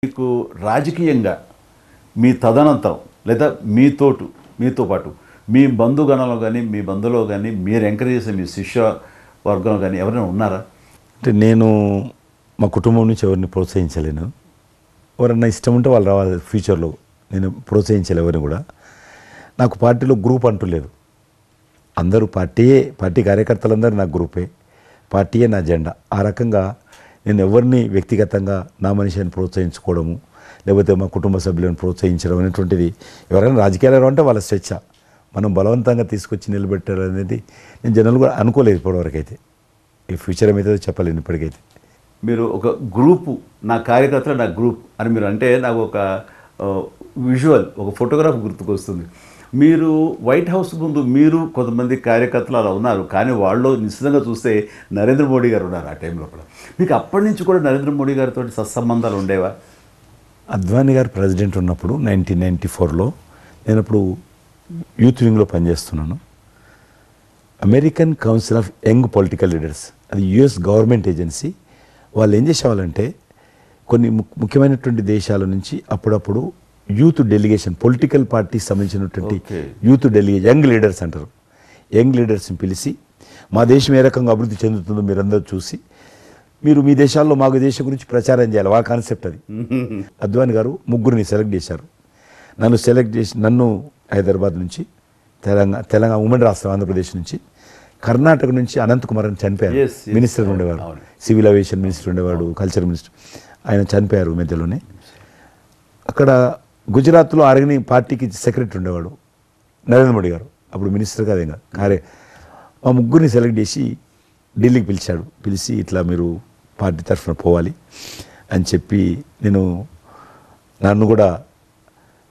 మీకు రాజకీయంగా మీ తదనంతరం లేదా మీతో పాటు మీ బంధుగణంలో కానీ మీ బంధువులో కానీ మీరు ఎంకరేజ్ చేసే మీ శిష్య వర్గంలో కానీ ఎవరైనా ఉన్నారా? అంటే నేను మా కుటుంబం నుంచి ఎవరిని ప్రోత్సహించలేను. ఎవరన్నా ఇష్టం ఉంటే వాళ్ళు రావాలి ఫ్యూచర్లో. నేను ప్రోత్సహించలే ఎవరిని కూడా. నాకు పార్టీలో గ్రూప్ అంటూ లేదు. అందరూ పార్టీ కార్యకర్తలందరూ నా గ్రూపే, పార్టీయే నా జెండా. ఆ రకంగా నేను ఎవరిని వ్యక్తిగతంగా నా మనిషిని ప్రోత్సహించుకోవడము లేకపోతే మా కుటుంబ సభ్యులను ప్రోత్సహించడం అనేటువంటిది ఎవరైనా రాజకీయాలు అంటే వాళ్ళ స్వేచ్ఛ. మనం బలవంతంగా తీసుకొచ్చి నిలబెట్టారు అనేది నేను జనాలు కూడా అనుకోలేదు ఇప్పటివరకు. అయితే ఈ ఫ్యూచర్ ఏమైతే చెప్పలేను ఇప్పటికైతే. మీరు ఒక గ్రూపు, నా కార్యకర్తలు నా గ్రూప్ అని మీరు అంటే నాకు ఒక విజువల్, ఒక ఫోటోగ్రాఫ్ గుర్తుకొస్తుంది. మీరు వైట్ హౌస్ ముందు మీరు కొంతమంది కార్యకర్తలు అలా ఉన్నారు, కానీ వాళ్ళు నిశ్చితంగా చూస్తే నరేంద్ర మోడీ గారు ఉన్నారు ఆ టైంలో కూడా. మీకు అప్పటి నుంచి కూడా నరేంద్ర మోడీ గారితో సత్సంబంధాలు ఉండేవా? అద్వానీ గారు ప్రెసిడెంట్ ఉన్నప్పుడు 1994లో నేను అప్పుడు యూత్ వింగ్లో పనిచేస్తున్నాను. American council of young political leaders, అది యుఎస్ గవర్నమెంట్ ఏజెన్సీ. వాళ్ళు ఏం చేసేవాళ్ళంటే కొన్ని ముఖ్యమైనటువంటి దేశాల నుంచి అప్పుడప్పుడు యూత్ డెలిగేషన్, పొలిటికల్ పార్టీకి సంబంధించినటువంటి యూత్ డెలిగేషన్, యంగ్ లీడర్స్ అంటారు, యంగ్ లీడర్స్ని పిలిచి మా దేశం ఏ రకంగా అభివృద్ధి చెందుతుందో మీరందరూ చూసి మీరు మీ దేశాల్లో మాకు దేశం గురించి ప్రచారం చేయాలి. వాళ్ళ కాన్సెప్ట్ అది. అద్వానీ గారు ముగ్గురిని సెలెక్ట్ చేశారు. నన్ను హైదరాబాద్ నుంచి, తెలంగాణ ఉమ్మడి రాష్ట్రం ఆంధ్రప్రదేశ్ నుంచి, కర్ణాటక నుంచి అనంత్ కుమార్ అని చనిపోయారు. మినిస్టర్ ఉండేవాడు, సివిల్ ఏవియేషన్ మినిస్టర్ ఉండేవాడు, కల్చర్ మినిస్టర్. ఆయన చనిపోయారు మధ్యలోనే. అక్కడ గుజరాత్లో ఆర్గని పార్టీకి సెక్రటరీ ఉండేవాడు నరేంద్ర మోడీ గారు, అప్పుడు మినిస్టర్ కాదు ఇంకా మా ముగ్గురిని సెలెక్ట్ చేసి ఢిల్లీకి పిలిచాడు. పిలిచి ఇట్లా మీరు పార్టీ తరఫున పోవాలి అని చెప్పి, నన్ను కూడా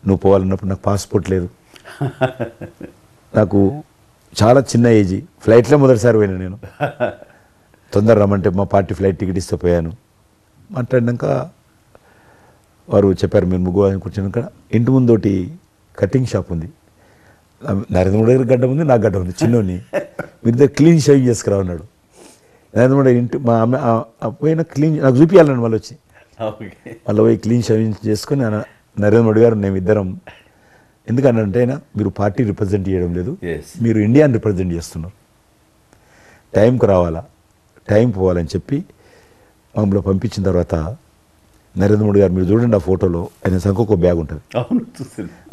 నువ్వు పోవాలన్నప్పుడు నాకు పాస్పోర్ట్ లేదు, నాకు చాలా చిన్న ఏజీ, ఫ్లైట్లో మొదటిసారి పోయినా నేను. తొందర రమ్మంటే మా పార్టీ ఫ్లైట్ టికెట్ ఇస్తే పోయాను. మాట్లాడినాక వారు చెప్పారు మీరు ముగ్గురు అని కూర్చున్నాక ఇంటి ముందోటి కటింగ్ షాప్ ఉంది, నరేంద్ర మోడీ గారి గడ్డ ఉంది, నాకు గడ్డ ఉంది, చిన్నోని, మీరు దగ్గర క్లీన్ షేవింగ్ చేసుకురా అన్నాడు. నరేంద్ర మోడీ ఇంటి మా అమ్మ పోయిన క్లీన్ నాకు చూపించాలని వాళ్ళు వచ్చి మళ్ళీ పోయి క్లీన్ షేవింగ్ చేసుకొని నరేంద్ర మోడీ గారు మేము ఇద్దరం, ఎందుకంటే అయినా మీరు పార్టీ రిప్రజెంట్ చేయడం లేదు, మీరు ఇండియాని రిప్రజెంట్ చేస్తున్నారు, టైంకు రావాలా, టైం పోవాలని చెప్పి మమ్మల్ని పంపించిన తర్వాత నరేంద్ర మోడీ గారు మీరు చూడండి ఆ ఫోటోలో ఆయన సంఖ్య ఒక బ్యాగ్ ఉంటుంది.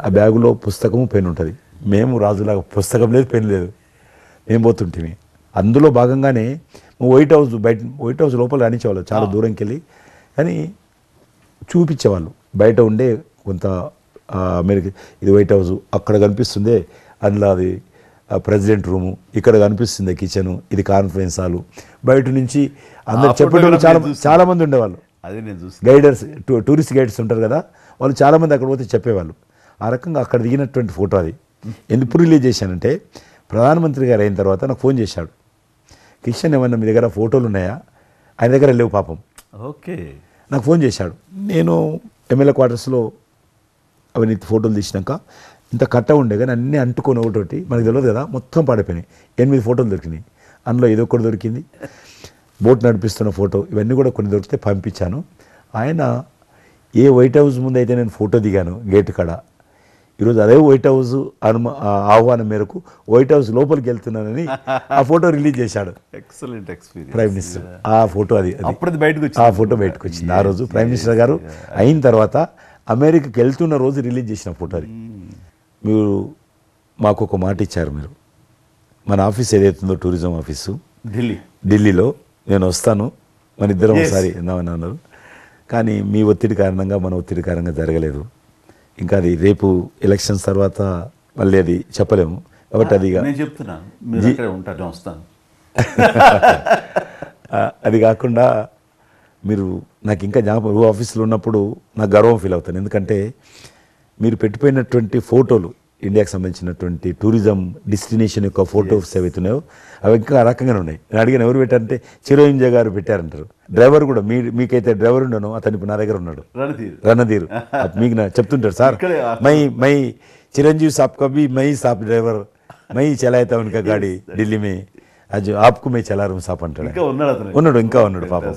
ఆ బ్యాగులో పుస్తకము పెన్ ఉంటుంది. మేము రాజులాగా పుస్తకం లేదు, పెన్ లేదు, మేము పోతుంటే అందులో భాగంగానే వైట్ హౌస్ లోపల రాణించేవాళ్ళు చాలా దూరంకి వెళ్ళి, కానీ చూపించేవాళ్ళు బయట ఉండే కొంత అమెరికా ఇది వైట్ హౌస్ అక్కడ కనిపిస్తుంది, అందులో అది ప్రెసిడెంట్ రూము, ఇక్కడ కనిపిస్తుంది కిచెను, ఇది కాన్ఫరెన్స్ హాలు. బయట నుంచి అందరు చెప్పేటప్పుడు చాలా మంది ఉండేవాళ్ళు. అదే నేను చూసి గైడర్స్, టూరిస్ట్ గైడ్స్ ఉంటారు కదా, వాళ్ళు చాలామంది అక్కడ పోతే చెప్పేవాళ్ళు. ఆ రకంగా అక్కడ దిగినటువంటి ఫోటో అది. ఎందుకు రిలీజ్ చేశానంటే ప్రధానమంత్రి గారు అయిన తర్వాత నాకు ఫోన్ చేశాడు, కిషన్ ఏమన్నా మీ దగ్గర ఫోటోలు ఉన్నాయా? ఆయన దగ్గర లేవు పాపం. ఓకే, నాకు ఫోన్ చేశాడు. నేను ఎమ్మెల్యే క్వార్టర్స్లో అవన్నీ ఫోటోలు తీసినాక ఇంత కట్ట ఉండే కానీ అన్నీ అంటుకొని ఒకటి మనకు తెలియదు కదా, మొత్తం పాడైపోయినాయి. 8 ఫోటోలు దొరికినాయి. అందులో ఏదో ఒకటి దొరికింది, బోట్ నడిపిస్తున్న ఫోటో, ఇవన్నీ కూడా కొన్ని దొరికితే పంపించాను. ఆయన ఏ వైట్ హౌస్ ముందు అయితే నేను ఫోటో దిగాను గేట్ కాడ, ఈరోజు అదే వైట్ హౌస్ ఆహ్వానం మేరకు వైట్ హౌస్ లోపలికి వెళ్తున్నానని ఆ ఫోటో రిలీజ్ చేశాడు. Excellent experience. ప్రైమ్ మినిస్టర్ ఆ ఫోటో ఆ ఫోటో బయటకు వచ్చింది. ఆ రోజు ప్రైమ్ మినిస్టర్ గారు అయిన తర్వాత అమెరికాకి వెళ్తున్న రోజు రిలీజ్ చేసిన ఫోటో అది. మీరు మాకు ఒక మాట ఇచ్చారు, మీరు మన ఆఫీస్ ఏదైతుందో టూరిజం ఆఫీసు ఢిల్లీలో నేను వస్తాను, మన ఇద్దరం ఒకసారి ఎందామని అన్నారు. కానీ మీ ఒత్తిడి కారణంగా మన ఒత్తిడి కారణంగా జరగలేదు. ఇంకా అది రేపు ఎలక్షన్స్ తర్వాత మళ్ళీ అది చెప్పలేము కాబట్టి అది వస్తాను. అది కాకుండా మీరు నాకు ఇంకా జ్ఞాపకం, ఆఫీస్లో ఉన్నప్పుడు నాకు గర్వం ఫీల్ అవుతాను. ఎందుకంటే మీరు పెట్టిపోయినటువంటి ఫోటోలు, ఇండియాకి సంబంధించినటువంటి టూరిజం డెస్టినేషన్ యొక్క ఫోటోస్ ఏవైతున్నాయో అవి ఇంకా ఆ రకంగానే ఉన్నాయి. నేను అడిగిన ఎవరు పెట్టారంటే చిరంజీవి గారు పెట్టారంటారు. డ్రైవర్ కూడా మీకైతే డ్రైవర్ ఉండను, అతను ఇప్పుడు నా దగ్గర ఉన్నాడు, రణధీర్. మీకు చెప్తుంటారు సార్, మై చిరంజీవి సాబ్ కभी మై సాబ్ డ్రైవర్ మై చలాయితా ఉనకా గాడి ఢిల్లీ మే, అది ఆప్కు మే చలా రూమ్ సాప్ అంటాడు. ఉన్నాడు పాపం.